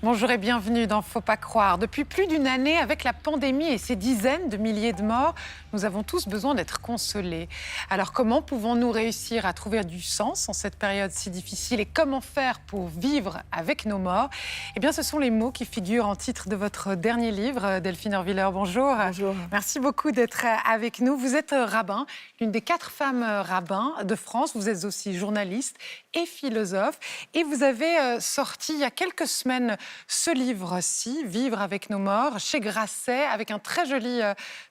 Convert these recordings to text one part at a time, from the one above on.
Bonjour et bienvenue dans Faut pas croire. Depuis plus d'une année, avec la pandémie et ses dizaines de milliers de morts, nous avons tous besoin d'être consolés. Alors comment pouvons-nous réussir à trouver du sens en cette période si difficile et comment faire pour vivre avec nos morts? Eh bien, ce sont les mots qui figurent en titre de votre dernier livre. Delphine Horviller, bonjour. Bonjour. Merci beaucoup d'être avec nous. Vous êtes rabbin, l'une des 4 femmes rabbins de France. Vous êtes aussi journaliste et philosophe. Et vous avez sorti il y a quelques semaines ce livre-ci, Vivre avec nos morts, chez Grasset, avec un très joli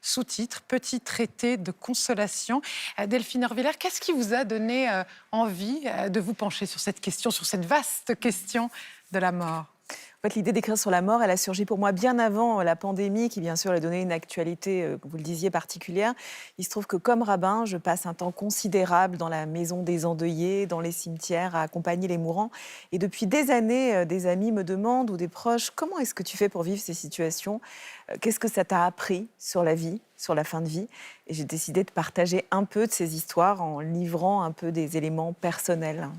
sous-titre, Petit traité de consolation. Delphine Horviller, qu'est-ce qui vous a donné envie de vous pencher sur cette question, sur cette vaste question de la mort? En fait, l'idée d'écrire sur la mort, elle a surgi pour moi bien avant la pandémie, qui bien sûr a donné une actualité, comme vous le disiez, particulière. Il se trouve que comme rabbin, je passe un temps considérable dans la maison des endeuillés, dans les cimetières, à accompagner les mourants. Et depuis des années, des amis me demandent, ou des proches, comment est-ce que tu fais pour vivre ces situations? Qu'est-ce que ça t'a appris sur la vie, sur la fin de vie? Et j'ai décidé de partager un peu de ces histoires en livrant un peu des éléments personnels.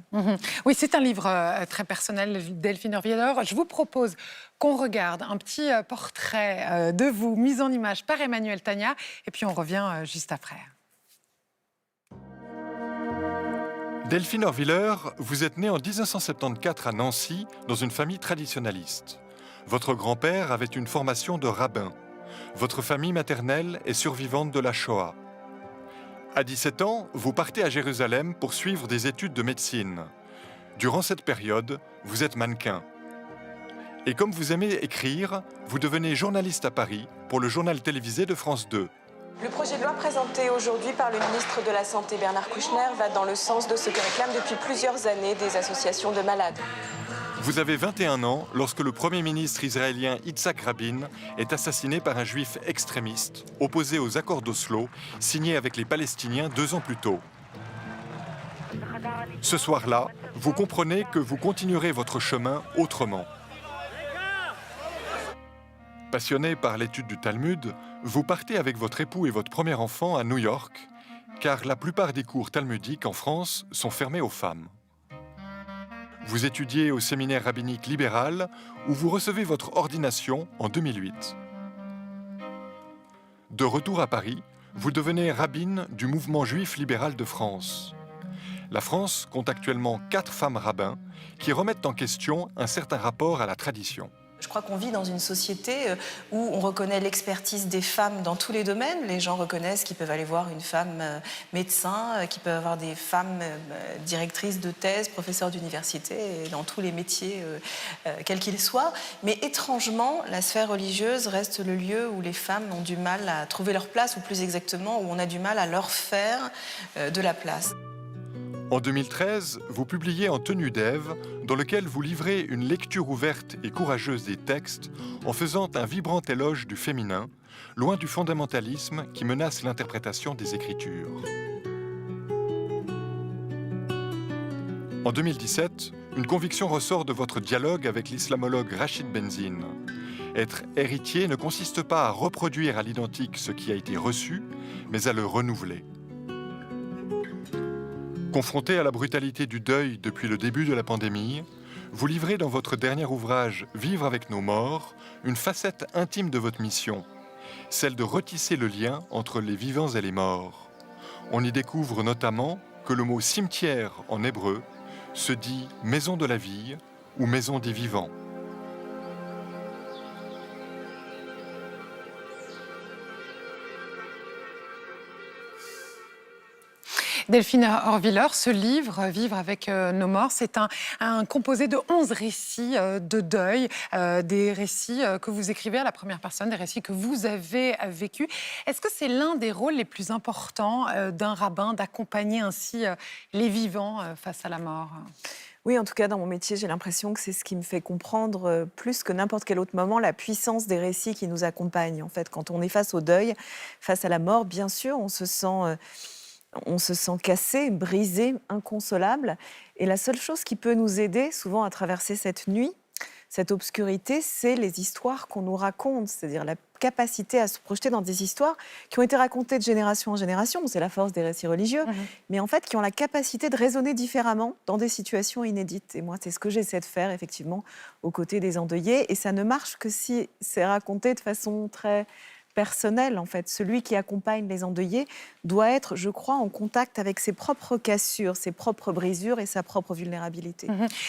Oui, c'est un livre très personnel, Delphine Horviller. Je vous propose qu'on regarde un petit portrait de vous, mis en image par Emmanuel Tagna, et puis on revient juste après. Delphine Horviller, vous êtes née en 1974 à Nancy, dans une famille traditionnaliste. Votre grand-père avait une formation de rabbin. Votre famille maternelle est survivante de la Shoah. À 17 ans, vous partez à Jérusalem pour suivre des études de médecine. Durant cette période, vous êtes mannequin. Et comme vous aimez écrire, vous devenez journaliste à Paris pour le journal télévisé de France 2. Le projet de loi présenté aujourd'hui par le ministre de la Santé Bernard Kouchner va dans le sens de ce que réclament depuis plusieurs années des associations de malades. Vous avez 21 ans lorsque le Premier ministre israélien Yitzhak Rabin est assassiné par un juif extrémiste, opposé aux accords d'Oslo, signés avec les Palestiniens 2 ans plus tôt. Ce soir-là, vous comprenez que vous continuerez votre chemin autrement. Passionné par l'étude du Talmud, vous partez avec votre époux et votre premier enfant à New York, car la plupart des cours talmudiques en France sont fermés aux femmes. Vous étudiez au séminaire rabbinique libéral où vous recevez votre ordination en 2008. De retour à Paris, vous devenez rabbine du mouvement juif libéral de France. La France compte actuellement 4 femmes rabbins qui remettent en question un certain rapport à la tradition. Je crois qu'on vit dans une société où on reconnaît l'expertise des femmes dans tous les domaines. Les gens reconnaissent qu'ils peuvent aller voir une femme médecin, qu'ils peuvent avoir des femmes directrices de thèse, professeurs d'université, dans tous les métiers, quels qu'ils soient. Mais étrangement, la sphère religieuse reste le lieu où les femmes ont du mal à trouver leur place, ou plus exactement, où on a du mal à leur faire de la place. En 2013, vous publiez En tenue d'Ève, dans lequel vous livrez une lecture ouverte et courageuse des textes en faisant un vibrant éloge du féminin, loin du fondamentalisme qui menace l'interprétation des Écritures. En 2017, une conviction ressort de votre dialogue avec l'islamologue Rachid Benzine. Être héritier ne consiste pas à reproduire à l'identique ce qui a été reçu, mais à le renouveler. Confronté à la brutalité du deuil depuis le début de la pandémie, vous livrez dans votre dernier ouvrage « Vivre avec nos morts » une facette intime de votre mission, celle de retisser le lien entre les vivants et les morts. On y découvre notamment que le mot « cimetière » en hébreu se dit « maison de la vie » ou « maison des vivants ». Delphine Horviller, ce livre, Vivre avec nos morts, c'est un composé de 11 récits de deuil, des récits que vous écrivez à la première personne, des récits que vous avez vécus. Est-ce que c'est l'un des rôles les plus importants d'un rabbin, d'accompagner ainsi les vivants face à la mort ? Oui, en tout cas, dans mon métier, j'ai l'impression que c'est ce qui me fait comprendre plus que n'importe quel autre moment la puissance des récits qui nous accompagnent. En fait, quand on est face au deuil, face à la mort, bien sûr, on se sent cassé, brisé, inconsolable. Et la seule chose qui peut nous aider, souvent à traverser cette nuit, cette obscurité, c'est les histoires qu'on nous raconte. C'est-à-dire la capacité à se projeter dans des histoires qui ont été racontées de génération en génération, c'est la force des récits religieux, mais en fait qui ont la capacité de résonner différemment dans des situations inédites. Et moi, c'est ce que j'essaie de faire effectivement aux côtés des endeuillés, et ça ne marche que si c'est raconté de façon très personnel, en fait. Celui qui accompagne les endeuillés doit être, je crois, en contact avec ses propres cassures, ses propres brisures et sa propre vulnérabilité.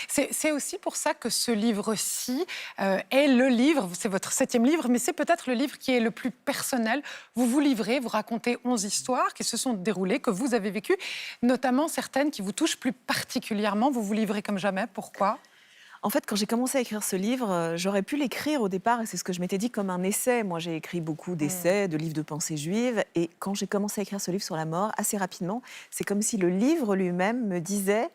C'est aussi pour ça que ce livre-ci est le livre, c'est votre 7e livre, mais c'est peut-être le livre qui est le plus personnel. Vous vous livrez, vous racontez 11 histoires qui se sont déroulées, que vous avez vécues, notamment certaines qui vous touchent plus particulièrement. Vous vous livrez comme jamais. Pourquoi ? En fait, quand j'ai commencé à écrire ce livre, j'aurais pu l'écrire au départ, et c'est ce que je m'étais dit, comme un essai. Moi, j'ai écrit beaucoup d'essais, de livres de pensée juive, et quand j'ai commencé à écrire ce livre sur la mort, assez rapidement, c'est comme si le livre lui-même me disait: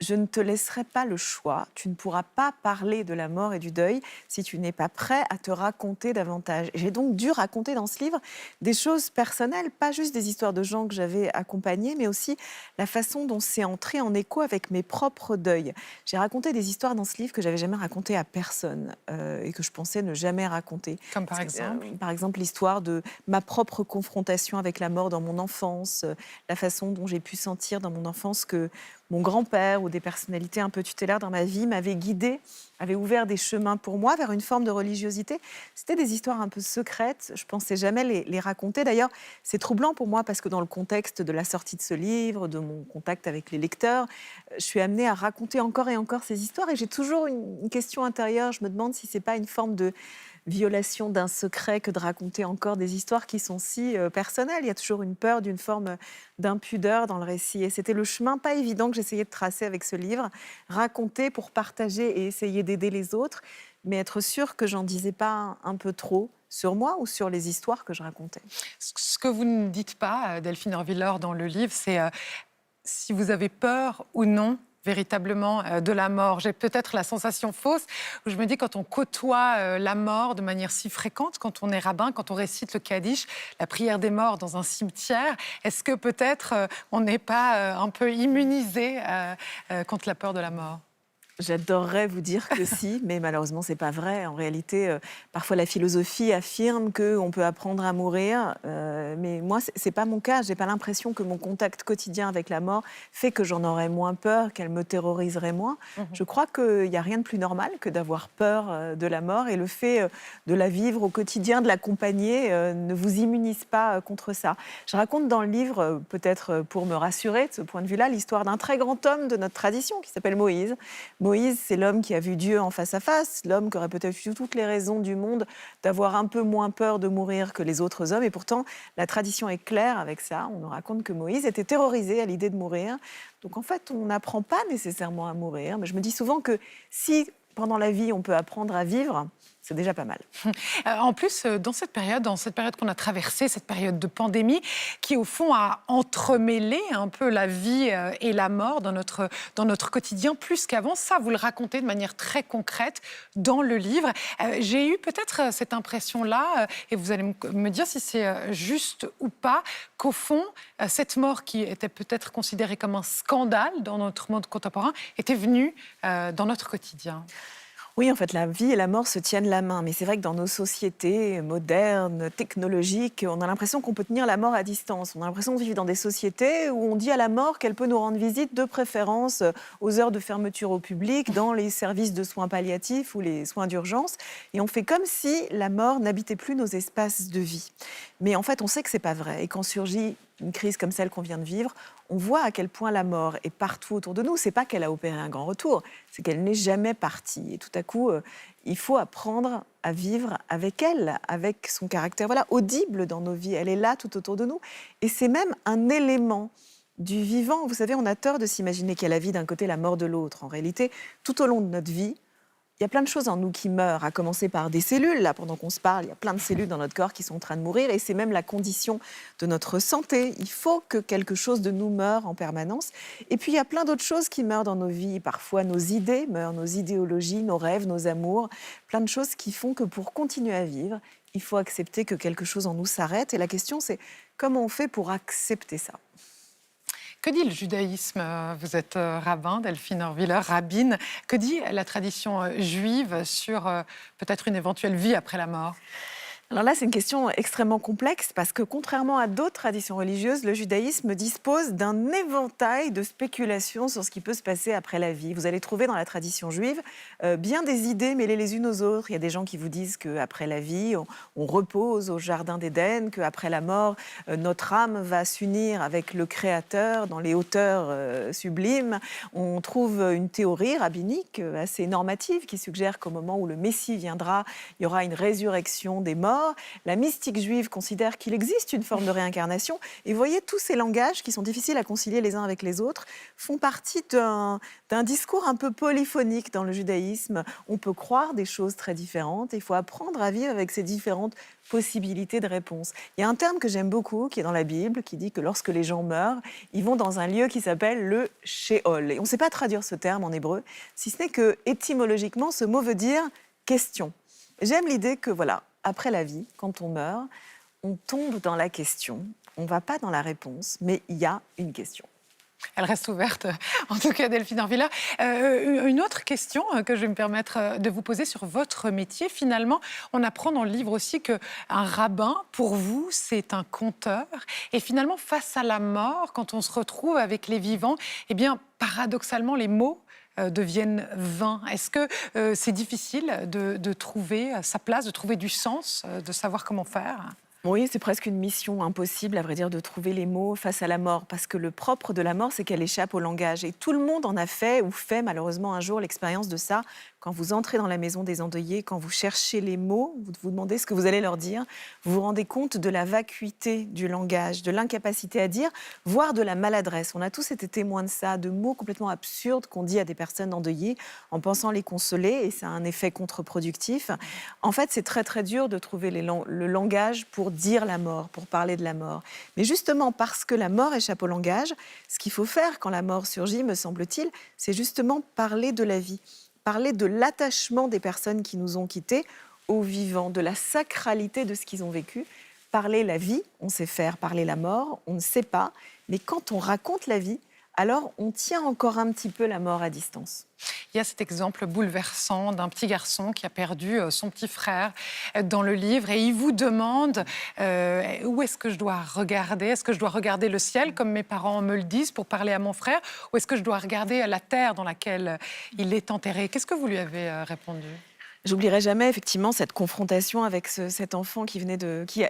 je ne te laisserai pas le choix, tu ne pourras pas parler de la mort et du deuil si tu n'es pas prêt à te raconter davantage. J'ai donc dû raconter dans ce livre des choses personnelles, pas juste des histoires de gens que j'avais accompagnés, mais aussi la façon dont c'est entré en écho avec mes propres deuils. J'ai raconté des histoires dans ce livre que j'avais jamais racontées à personne et que je pensais ne jamais raconter. Comme par exemple Par exemple, l'histoire de ma propre confrontation avec la mort dans mon enfance, la façon dont j'ai pu sentir dans mon enfance que mon grand-père ou des personnalités un peu tutélaires dans ma vie m'avaient guidée, avaient ouvert des chemins pour moi vers une forme de religiosité. C'était des histoires un peu secrètes, je ne pensais jamais les raconter. D'ailleurs, c'est troublant pour moi parce que dans le contexte de la sortie de ce livre, de mon contact avec les lecteurs, je suis amenée à raconter encore et encore ces histoires, et j'ai toujours une question intérieure. Je me demande si ce n'est pas une forme de violation d'un secret que de raconter encore des histoires qui sont si personnelles. Il y a toujours une peur d'une forme d'impudeur dans le récit. Et c'était le chemin pas évident que j'essayais de tracer avec ce livre. Raconter pour partager et essayer d'aider les autres, mais être sûre que j'en disais pas un peu trop sur moi ou sur les histoires que je racontais. Ce que vous ne dites pas, Delphine Orviller, dans le livre, c'est si vous avez peur ou non véritablement de la mort. J'ai peut-être la sensation fausse où je me dis, quand on côtoie la mort de manière si fréquente, quand on est rabbin, quand on récite le Kaddish, la prière des morts dans un cimetière, est-ce que peut-être on n'est pas un peu immunisé contre la peur de la mort ? J'adorerais vous dire que si, mais malheureusement, c'est pas vrai. En réalité, parfois la philosophie affirme qu'on peut apprendre à mourir, mais moi, c'est pas mon cas. J'ai pas l'impression que mon contact quotidien avec la mort fait que j'en aurais moins peur, qu'elle me terroriserait moins. Je crois qu'il n'y a rien de plus normal que d'avoir peur de la mort, et le fait de la vivre au quotidien, de l'accompagner, ne vous immunise pas contre ça. Je raconte dans le livre, peut-être pour me rassurer de ce point de vue-là, l'histoire d'un très grand homme de notre tradition qui s'appelle Moïse. Moïse, c'est l'homme qui a vu Dieu en face à face, l'homme qui aurait peut-être eu toutes les raisons du monde d'avoir un peu moins peur de mourir que les autres hommes. Et pourtant, la tradition est claire avec ça. On nous raconte que Moïse était terrorisé à l'idée de mourir. Donc en fait, on n'apprend pas nécessairement à mourir. Mais je me dis souvent que si, pendant la vie, on peut apprendre à vivre, c'est déjà pas mal. En plus, dans cette période qu'on a traversée, cette période de pandémie, qui au fond a entremêlé un peu la vie et la mort dans notre quotidien, plus qu'avant, ça, vous le racontez de manière très concrète dans le livre. J'ai eu peut-être cette impression-là, et vous allez me dire si c'est juste ou pas, qu'au fond, cette mort qui était peut-être considérée comme un scandale dans notre monde contemporain, était venue dans notre quotidien. Oui, en fait, la vie et la mort se tiennent la main. Mais c'est vrai que dans nos sociétés modernes, technologiques, on a l'impression qu'on peut tenir la mort à distance. On a l'impression de vivre dans des sociétés où on dit à la mort qu'elle peut nous rendre visite, de préférence aux heures de fermeture au public, dans les services de soins palliatifs ou les soins d'urgence. Et on fait comme si la mort n'habitait plus nos espaces de vie. Mais en fait, on sait que c'est pas vrai. Et quand surgit une crise comme celle qu'on vient de vivre, on voit à quel point la mort est partout autour de nous. C'est pas qu'elle a opéré un grand retour, c'est qu'elle n'est jamais partie. Et tout à coup, il faut apprendre à vivre avec elle, avec son caractère audible dans nos vies. Elle est là tout autour de nous. Et c'est même un élément du vivant. Vous savez, on a tort de s'imaginer qu'il y a la vie d'un côté, la mort de l'autre. En réalité, tout au long de notre vie, il y a plein de choses en nous qui meurent, à commencer par des cellules. Là, pendant qu'on se parle, il y a plein de cellules dans notre corps qui sont en train de mourir, et c'est même la condition de notre santé. Il faut que quelque chose de nous meure en permanence. Et puis, il y a plein d'autres choses qui meurent dans nos vies. Parfois, nos idées meurent, nos idéologies, nos rêves, nos amours. Plein de choses qui font que pour continuer à vivre, il faut accepter que quelque chose en nous s'arrête. Et la question, c'est comment on fait pour accepter ça ? Que dit le judaïsme ? Vous êtes rabbin, Delphine Orviller, rabbine. Que dit la tradition juive sur peut-être une éventuelle vie après la mort ? Alors là, c'est une question extrêmement complexe parce que contrairement à d'autres traditions religieuses, le judaïsme dispose d'un éventail de spéculations sur ce qui peut se passer après la vie. Vous allez trouver dans la tradition juive bien des idées mêlées les unes aux autres. Il y a des gens qui vous disent qu'après la vie, on repose au jardin d'Éden, qu'après la mort, notre âme va s'unir avec le Créateur dans les hauteurs sublimes. On trouve une théorie rabbinique assez normative qui suggère qu'au moment où le Messie viendra, il y aura une résurrection des morts. La mystique juive considère qu'il existe une forme de réincarnation. Et vous voyez, tous ces langages qui sont difficiles à concilier les uns avec les autres font partie d'un discours un peu polyphonique dans le judaïsme. On peut croire des choses très différentes. Il faut apprendre à vivre avec ces différentes possibilités de réponse. Il y a un terme que j'aime beaucoup, qui est dans la Bible, qui dit que lorsque les gens meurent, ils vont dans un lieu qui s'appelle le Sheol. Et on ne sait pas traduire ce terme en hébreu, si ce n'est que, étymologiquement, ce mot veut dire « question ». J'aime l'idée que, voilà, après la vie, quand on meurt, on tombe dans la question. On ne va pas dans la réponse, mais il y a une question. Elle reste ouverte, en tout cas, Delphine Orvilla. Une autre question que je vais me permettre de vous poser sur votre métier. Finalement, on apprend dans le livre aussi qu'un rabbin, pour vous, c'est un conteur. Et finalement, face à la mort, quand on se retrouve avec les vivants, eh bien, paradoxalement, les mots deviennent vains. Est-ce que c'est difficile de trouver sa place, de trouver du sens, de savoir comment faire ? Oui, c'est presque une mission impossible, à vrai dire, de trouver les mots face à la mort. Parce que le propre de la mort, c'est qu'elle échappe au langage. Et tout le monde en a fait ou fait malheureusement un jour l'expérience de ça. Quand vous entrez dans la maison des endeuillés, quand vous cherchez les mots, vous vous demandez ce que vous allez leur dire, vous vous rendez compte de la vacuité du langage, de l'incapacité à dire, voire de la maladresse. On a tous été témoins de ça, de mots complètement absurdes qu'on dit à des personnes endeuillées en pensant les consoler, et ça a un effet contre-productif. En fait, c'est très très dur de trouver le langage pour dire la mort, pour parler de la mort. Mais justement, parce que la mort échappe au langage, ce qu'il faut faire quand la mort surgit, me semble-t-il, c'est justement parler de la vie. Parler de l'attachement des personnes qui nous ont quittés aux vivants, de la sacralité de ce qu'ils ont vécu. Parler la vie, on sait faire. Parler la mort, on ne sait pas. Mais quand on raconte la vie, alors on tient encore un petit peu la mort à distance. Il y a cet exemple bouleversant d'un petit garçon qui a perdu son petit frère dans le livre et il vous demande où est-ce que je dois regarder ? Est-ce que je dois regarder le ciel comme mes parents me le disent pour parler à mon frère ? Ou est-ce que je dois regarder la terre dans laquelle il est enterré ? Qu'est-ce que vous lui avez répondu ? J'oublierai jamais effectivement cette confrontation avec cet enfant qui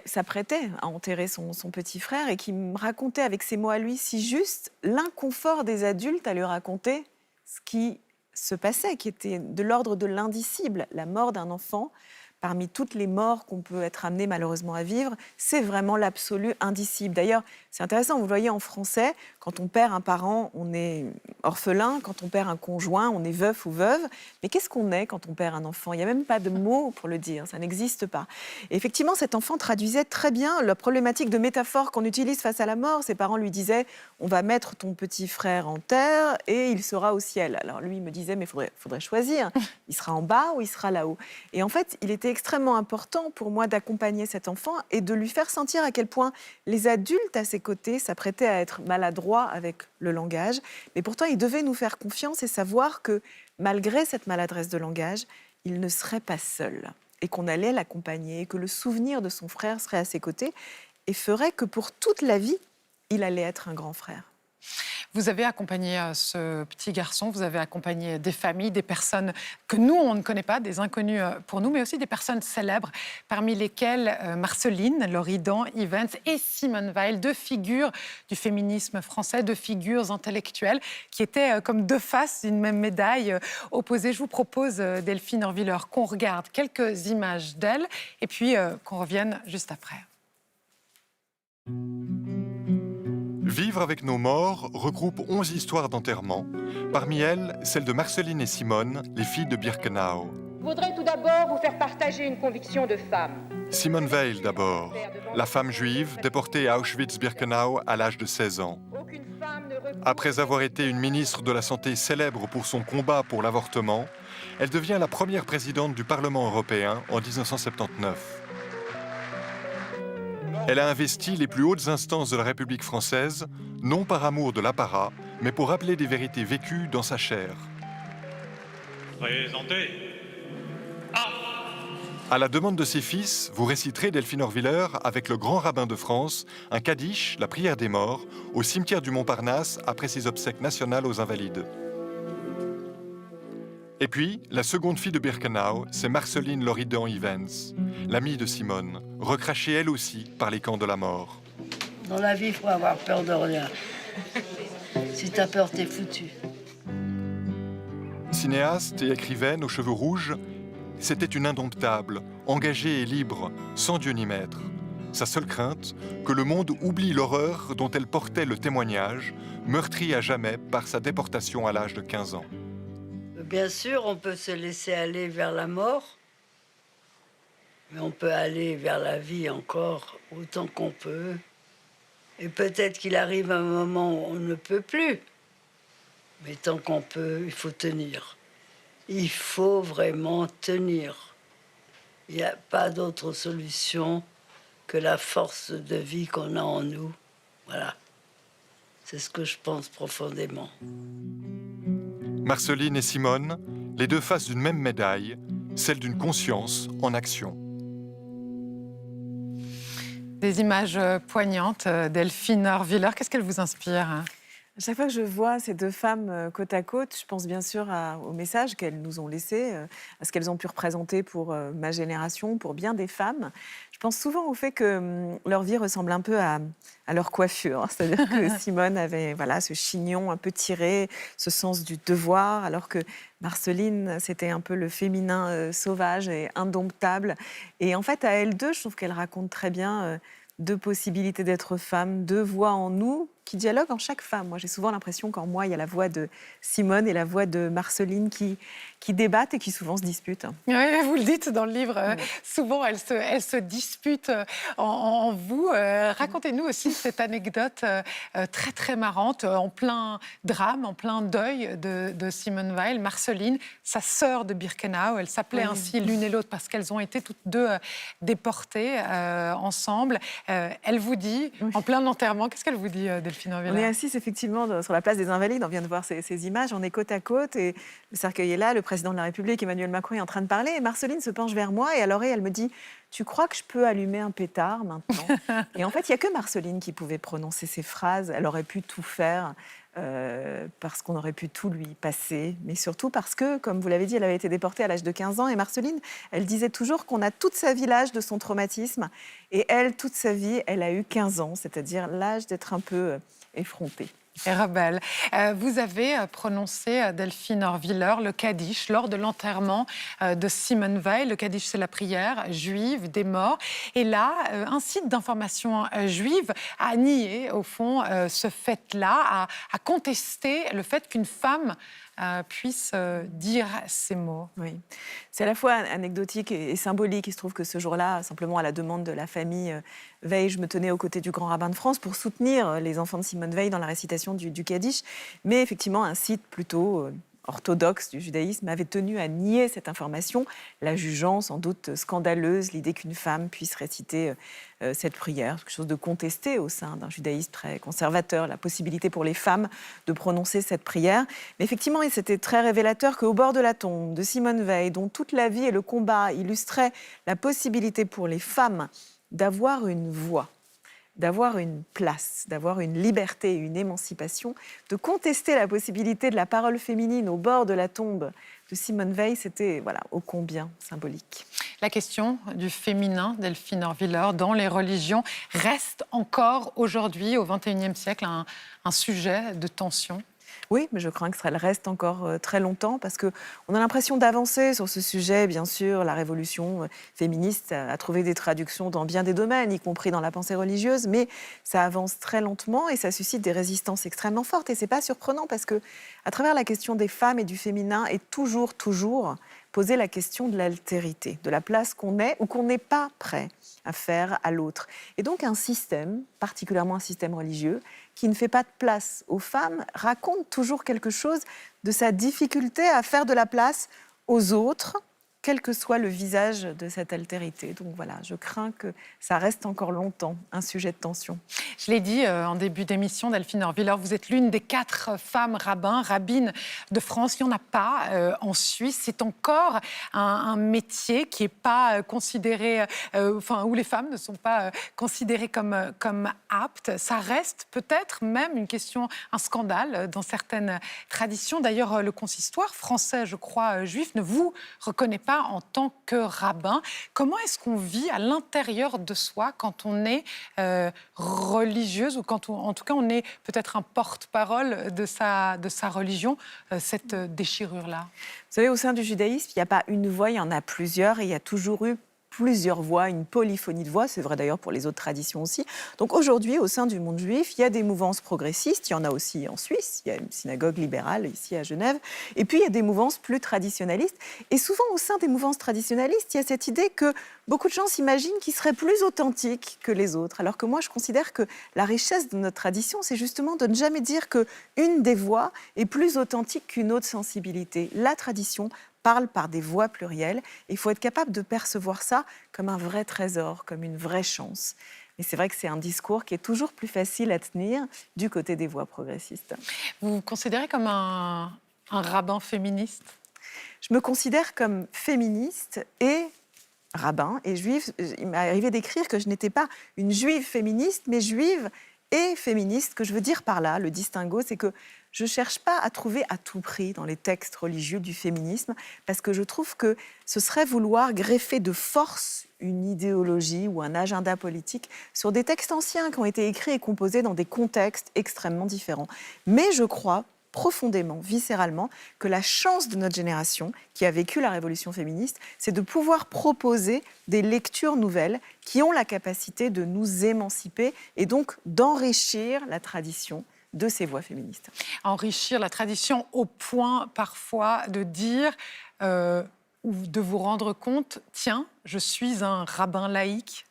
s'apprêtait à enterrer son petit frère et qui me racontait avec ses mots à lui si juste l'inconfort des adultes à lui raconter ce qui se passait, qui était de l'ordre de l'indicible. La mort d'un enfant, parmi toutes les morts qu'on peut être amené malheureusement à vivre, c'est vraiment l'absolu indicible. D'ailleurs, c'est intéressant, vous le voyez en français, quand on perd un parent, on est orphelin, quand on perd un conjoint, on est veuf ou veuve. Mais qu'est-ce qu'on est quand on perd un enfant ? Il n'y a même pas de mots pour le dire, ça n'existe pas. Et effectivement, cet enfant traduisait très bien la problématique de métaphore qu'on utilise face à la mort. Ses parents lui disaient « on va mettre ton petit frère en terre et il sera au ciel ». Alors lui, il me disait « mais faudrait choisir, il sera en bas ou il sera là-haut ». Et en fait, il était extrêmement important pour moi d'accompagner cet enfant et de lui faire sentir à quel point les adultes à ses côtés s'apprêtaient à être maladroits avec le langage. Mais pourtant, il devait nous faire confiance et savoir que malgré cette maladresse de langage, il ne serait pas seul et qu'on allait l'accompagner et que le souvenir de son frère serait à ses côtés et ferait que pour toute la vie, il allait être un grand frère. Vous avez accompagné ce petit garçon, vous avez accompagné des familles, des personnes que nous, on ne connaît pas, des inconnus pour nous, mais aussi des personnes célèbres, parmi lesquelles Marceline, Loridan Ivens et Simone Veil, deux figures du féminisme français, deux figures intellectuelles qui étaient comme deux faces d'une même médaille opposée. Je vous propose, Delphine Orviller, qu'on regarde quelques images d'elles et puis qu'on revienne juste après. Vivre avec nos morts regroupe 11 histoires d'enterrement, parmi elles celle de Marceline et Simone, les filles de Birkenau. Je voudrais tout d'abord vous faire partager une conviction de femme. Simone Veil d'abord, la femme juive déportée à Auschwitz-Birkenau à l'âge de 16 ans. Après avoir été une ministre de la Santé célèbre pour son combat pour l'avortement, elle devient la première présidente du Parlement européen en 1979. Elle a investi les plus hautes instances de la République française, non par amour de l'apparat, mais pour rappeler des vérités vécues dans sa chair. Présentez. À la demande de ses fils, vous réciterez, Delphine Orviller, avec le grand rabbin de France, un kaddish, la prière des morts, au cimetière du Montparnasse après ses obsèques nationales aux Invalides. Et puis, la seconde fille de Birkenau, c'est Marceline Loridan-Ivens, l'amie de Simone, recrachée elle aussi par les camps de la mort. Dans la vie, il faut avoir peur de rien. Si t'as peur, t'es foutu. Cinéaste et écrivaine aux cheveux rouges, c'était une indomptable, engagée et libre, sans Dieu ni maître. Sa seule crainte, que le monde oublie l'horreur dont elle portait le témoignage, meurtrie à jamais par sa déportation à l'âge de 15 ans. Bien sûr, on peut se laisser aller vers la mort, mais on peut aller vers la vie encore autant qu'on peut. Et peut-être qu'il arrive un moment où on ne peut plus. Mais tant qu'on peut, il faut tenir. Il faut vraiment tenir. Il n'y a pas d'autre solution que la force de vie qu'on a en nous. Voilà. C'est ce que je pense profondément. Marceline et Simone, les deux faces d'une même médaille, celle d'une conscience en action. Des images poignantes, Delphine Orviller, qu'est-ce qu'elle vous inspire? À chaque fois que je vois ces deux femmes côte à côte, je pense bien sûr au message qu'elles nous ont laissé, à ce qu'elles ont pu représenter pour ma génération, pour bien des femmes. Je pense souvent au fait que leur vie ressemble un peu à leur coiffure. C'est-à-dire que Simone avait ce chignon un peu tiré, ce sens du devoir, alors que Marceline, c'était un peu le féminin sauvage et indomptable. Et en fait, à elles deux, je trouve qu'elles racontent très bien deux possibilités d'être femme, deux voix en nous qui dialoguent en chaque femme. Moi, j'ai souvent l'impression qu'en moi, il y a la voix de Simone et la voix de Marceline qui débattent et qui souvent se disputent. Oui, vous le dites dans le livre, souvent elles se disputent en vous. Racontez-nous aussi cette anecdote très très marrante, en plein drame, en plein deuil de Simone Weil. Marceline, sa sœur de Birkenau, elles s'appelaient ainsi l'une et l'autre parce qu'elles ont été toutes deux déportées ensemble. Elle vous dit, en plein enterrement, qu'est-ce qu'elle vous dit, Delphine Orviller? On est assis effectivement sur la place des Invalides, on vient de voir ces images, on est côte à côte et le cercueil est là, le président de la République, Emmanuel Macron, est en train de parler et Marceline se penche vers moi et à l'oreille elle me dit « Tu crois que je peux allumer un pétard maintenant ?» Et en fait, il n'y a que Marceline qui pouvait prononcer ces phrases, elle aurait pu tout faire parce qu'on aurait pu tout lui passer, mais surtout parce que, comme vous l'avez dit, elle avait été déportée à l'âge de 15 ans et Marceline, elle disait toujours qu'on a toute sa vie l'âge de son traumatisme et elle, toute sa vie, elle a eu 15 ans, c'est-à-dire l'âge d'être un peu effrontée. Et rebelle. Vous avez prononcé, Delphine Orviller, le Kaddish lors de l'enterrement de Simone Weil. Le Kaddish, c'est la prière juive des morts. Et là, un site d'information juive a nié, au fond, ce fait-là, a contesté le fait qu'une femme puisse dire ces mots. Oui, c'est à la fois anecdotique et symbolique. Il se trouve que ce jour-là, simplement à la demande de la famille Veil, je me tenais aux côtés du grand rabbin de France pour soutenir les enfants de Simone Veil dans la récitation du Kaddish. Mais effectivement, un site plutôt orthodoxe du judaïsme avait tenu à nier cette information, la jugeant sans doute scandaleuse, l'idée qu'une femme puisse réciter cette prière, quelque chose de contesté au sein d'un judaïsme très conservateur, la possibilité pour les femmes de prononcer cette prière. Mais effectivement, c'était très révélateur qu'au bord de la tombe de Simone Veil, dont toute la vie et le combat illustraient la possibilité pour les femmes d'avoir une voix, d'avoir une place, d'avoir une liberté, une émancipation, de contester la possibilité de la parole féminine au bord de la tombe de Simone Veil, c'était ô combien symbolique. La question du féminin, Delphine Orviller, dans les religions, reste encore aujourd'hui, au XXIe siècle, un sujet de tension. Oui, mais je crains que ça le reste encore très longtemps parce qu'on a l'impression d'avancer sur ce sujet. Bien sûr, la révolution féministe a trouvé des traductions dans bien des domaines, y compris dans la pensée religieuse, mais ça avance très lentement et ça suscite des résistances extrêmement fortes. Et ce n'est pas surprenant parce que, à travers la question des femmes et du féminin, est toujours posée la question de l'altérité, de la place qu'on est ou qu'on n'est pas prêt à faire à l'autre. Et donc un système, particulièrement un système religieux, qui ne fait pas de place aux femmes, raconte toujours quelque chose de sa difficulté à faire de la place aux autres quel que soit le visage de cette altérité. Donc voilà, je crains que ça reste encore longtemps un sujet de tension. Je l'ai dit en début d'émission, Delphine Orviller, vous êtes l'une des 4 femmes rabbines de France. Il n'y en a pas en Suisse. C'est encore un métier qui n'est pas considéré, où les femmes ne sont pas considérées comme aptes. Ça reste peut-être même une question, un scandale dans certaines traditions. D'ailleurs, le consistoire français, je crois, juif, ne vous reconnaît pas en tant que rabbin. Comment est-ce qu'on vit à l'intérieur de soi quand on est religieuse ou quand en tout cas on est peut-être un porte-parole de sa religion, cette déchirure-là? Vous savez, au sein du judaïsme, il n'y a pas une voix, il y en a plusieurs et il y a toujours eu plusieurs voix, une polyphonie de voix, c'est vrai d'ailleurs pour les autres traditions aussi. Donc aujourd'hui, au sein du monde juif, il y a des mouvances progressistes, il y en a aussi en Suisse, il y a une synagogue libérale ici à Genève, et puis il y a des mouvances plus traditionnalistes. Et souvent, au sein des mouvances traditionnalistes, il y a cette idée que beaucoup de gens s'imaginent qu'ils seraient plus authentiques que les autres, alors que moi, je considère que la richesse de notre tradition, c'est justement de ne jamais dire qu'une des voix est plus authentique qu'une autre sensibilité. La tradition parle par des voix plurielles. Il faut être capable de percevoir ça comme un vrai trésor, comme une vraie chance. Mais c'est vrai que c'est un discours qui est toujours plus facile à tenir du côté des voix progressistes. Vous vous considérez comme un rabbin féministe? Je me considère comme féministe et rabbin et juive. Il m'est arrivé d'écrire que je n'étais pas une juive féministe, mais juive et féministe. Que je veux dire par là, le distinguo, c'est que je ne cherche pas à trouver à tout prix dans les textes religieux du féminisme, parce que je trouve que ce serait vouloir greffer de force une idéologie ou un agenda politique sur des textes anciens qui ont été écrits et composés dans des contextes extrêmement différents. Mais je crois profondément, viscéralement, que la chance de notre génération, qui a vécu la révolution féministe, c'est de pouvoir proposer des lectures nouvelles qui ont la capacité de nous émanciper et donc d'enrichir la tradition de ces voix féministes. Enrichir la tradition au point parfois de dire ou de vous rendre compte, tiens, je suis un rabbin laïque.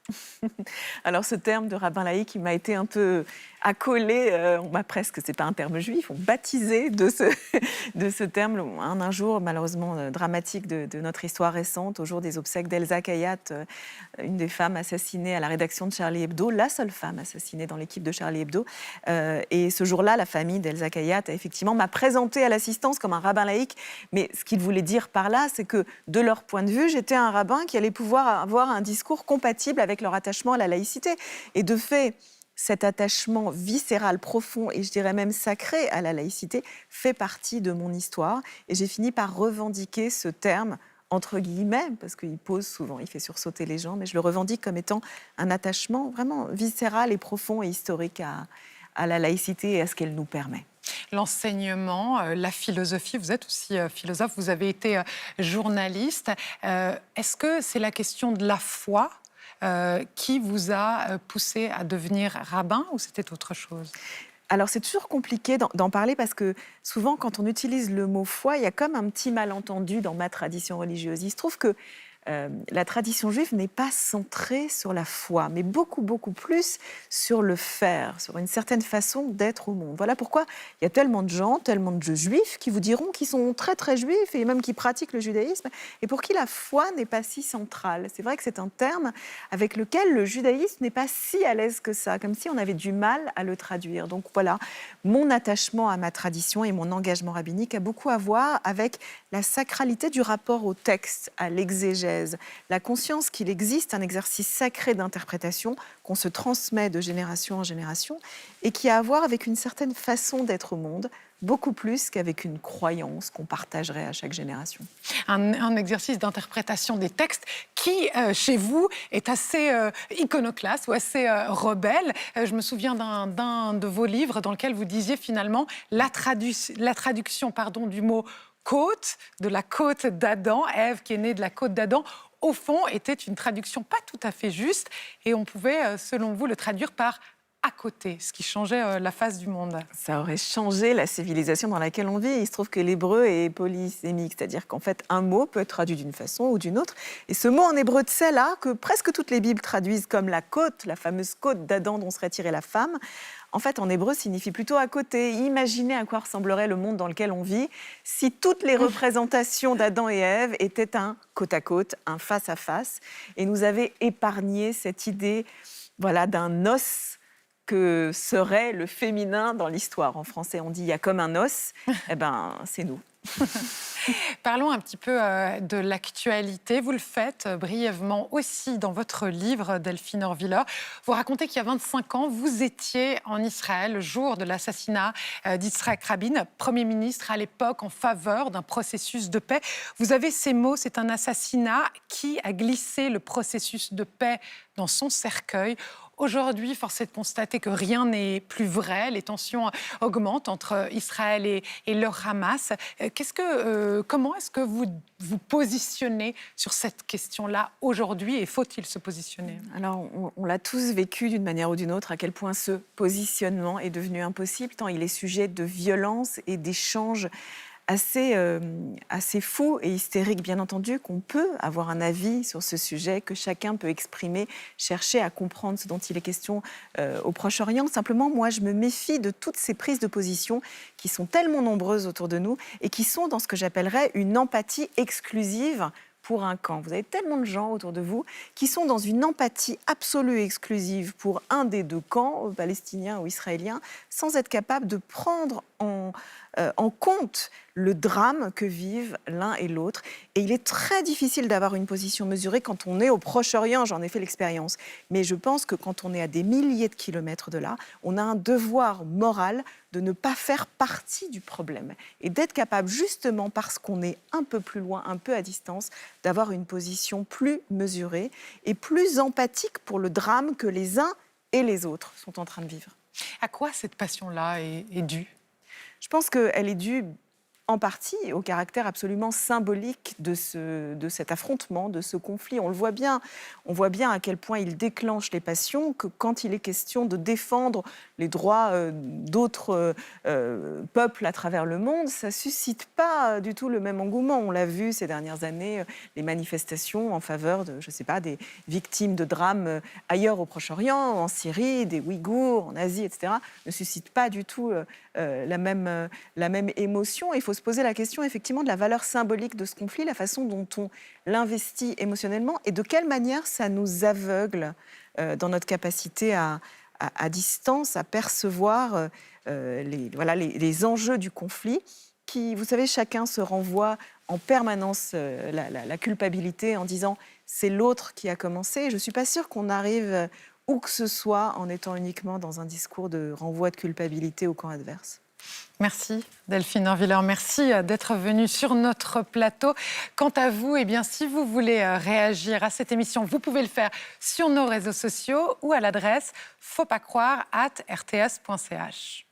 Alors ce terme de rabbin laïque, il m'a été un peu accolé, on m'a presque, c'est pas un terme juif, on baptisé de ce terme un jour malheureusement dramatique de notre histoire récente, au jour des obsèques d'Elsa Kayat, une des femmes assassinées à la rédaction de Charlie Hebdo, la seule femme assassinée dans l'équipe de Charlie Hebdo. Et ce jour-là, la famille d'Elsa Kayat, effectivement, m'a présenté à l'assistance comme un rabbin laïque. Mais ce qu'il voulait dire par là, c'est que de leur point de vue, j'étais un rabbin qui allait pouvoir avoir un discours compatible avec leur attachement à la laïcité. Et de fait, cet attachement viscéral, profond et je dirais même sacré à la laïcité fait partie de mon histoire. Et j'ai fini par revendiquer ce terme, entre guillemets, parce qu'il pose souvent, il fait sursauter les gens, mais je le revendique comme étant un attachement vraiment viscéral et profond et historique à la laïcité et à ce qu'elle nous permet. L'enseignement, la philosophie, vous êtes aussi philosophe, vous avez été journaliste. Est-ce que c'est la question de la foi qui vous a poussé à devenir rabbin ou c'était autre chose? Alors c'est toujours compliqué d'en parler parce que souvent quand on utilise le mot foi, il y a comme un petit malentendu dans ma tradition religieuse. Il se trouve que la tradition juive n'est pas centrée sur la foi, mais beaucoup, beaucoup plus sur le faire, sur une certaine façon d'être au monde. Voilà pourquoi il y a tellement de gens, tellement de juifs qui vous diront qu'ils sont très, très juifs et même qui pratiquent le judaïsme et pour qui la foi n'est pas si centrale. C'est vrai que c'est un terme avec lequel le judaïsme n'est pas si à l'aise que ça, comme si on avait du mal à le traduire. Donc voilà, mon attachement à ma tradition et mon engagement rabbinique a beaucoup à voir avec la sacralité du rapport au texte, à l'exégèse, la conscience qu'il existe un exercice sacré d'interprétation qu'on se transmet de génération en génération et qui a à voir avec une certaine façon d'être au monde, beaucoup plus qu'avec une croyance qu'on partagerait à chaque génération. Un exercice d'interprétation des textes qui, chez vous, est assez iconoclaste ou assez rebelle. Je me souviens d'un de vos livres dans lequel vous disiez finalement la traduction du mot côte, de la côte d'Adam, Ève qui est née de la côte d'Adam, au fond était une traduction pas tout à fait juste et on pouvait, selon vous, le traduire par à côté, ce qui changeait la face du monde. Ça aurait changé la civilisation dans laquelle on vit. Il se trouve que l'hébreu est polysémique, c'est-à-dire qu'en fait, un mot peut être traduit d'une façon ou d'une autre. Et ce mot en hébreu tsela, que presque toutes les Bibles traduisent comme la côte, la fameuse côte d'Adam dont serait tirée la femme, en fait, en hébreu, signifie plutôt à côté. Imaginez à quoi ressemblerait le monde dans lequel on vit si toutes les représentations d'Adam et Ève étaient un côte à côte, un face à face, et nous avaient épargné cette idée, voilà, d'un os que serait le féminin dans l'histoire. En français, on dit « il y a comme un os », eh ben, c'est nous. Parlons un petit peu de l'actualité. Vous le faites brièvement aussi dans votre livre, Delphine Orviller. Vous racontez qu'il y a 25 ans, vous étiez en Israël le jour de l'assassinat d'Yitzhak Rabin, Premier ministre à l'époque en faveur d'un processus de paix. Vous avez ces mots, c'est un assassinat qui a glissé le processus de paix dans son cercueil. Aujourd'hui, force est de constater que rien n'est plus vrai. Les tensions augmentent entre Israël et le Hamas. Comment est-ce que vous vous positionnez sur cette question-là aujourd'hui et faut-il se positionner? Alors, on l'a tous vécu d'une manière ou d'une autre, à quel point ce positionnement est devenu impossible, tant il est sujet de violence et d'échanges assez fou et hystérique, bien entendu, qu'on peut avoir un avis sur ce sujet, que chacun peut exprimer, chercher à comprendre ce dont il est question au Proche-Orient. Simplement, moi, je me méfie de toutes ces prises de position qui sont tellement nombreuses autour de nous et qui sont dans ce que j'appellerais une empathie exclusive pour un camp. Vous avez tellement de gens autour de vous qui sont dans une empathie absolue et exclusive pour un des deux camps, palestinien ou israélien, sans être capable de prendre en compte le drame que vivent l'un et l'autre. Et il est très difficile d'avoir une position mesurée quand on est au Proche-Orient, j'en ai fait l'expérience. Mais je pense que quand on est à des milliers de kilomètres de là, on a un devoir moral de ne pas faire partie du problème et d'être capable, justement parce qu'on est un peu plus loin, un peu à distance, d'avoir une position plus mesurée et plus empathique pour le drame que les uns et les autres sont en train de vivre. À quoi cette passion-là est due? Je pense qu'elle est due en partie au caractère absolument symbolique de cet affrontement, de ce conflit. On voit bien à quel point il déclenche les passions, que quand il est question de défendre les droits d'autres peuples à travers le monde, ça ne suscite pas du tout le même engouement. On l'a vu ces dernières années, les manifestations en faveur de, je sais pas, des victimes de drames ailleurs au Proche-Orient, en Syrie, des Ouïghours, en Asie, etc., ne suscitent pas du tout la même émotion. Il faut se poser la question effectivement de la valeur symbolique de ce conflit, la façon dont on l'investit émotionnellement et de quelle manière ça nous aveugle dans notre capacité à distance, à percevoir les enjeux du conflit qui, vous savez, chacun se renvoie en permanence la culpabilité en disant « c'est l'autre qui a commencé ». Je ne suis pas sûre qu'on arrive où que ce soit en étant uniquement dans un discours de renvoi de culpabilité au camp adverse. Merci Delphine Orviller, merci d'être venue sur notre plateau. Quant à vous, eh bien, si vous voulez réagir à cette émission, vous pouvez le faire sur nos réseaux sociaux ou à l'adresse fautpascroire@rts.ch.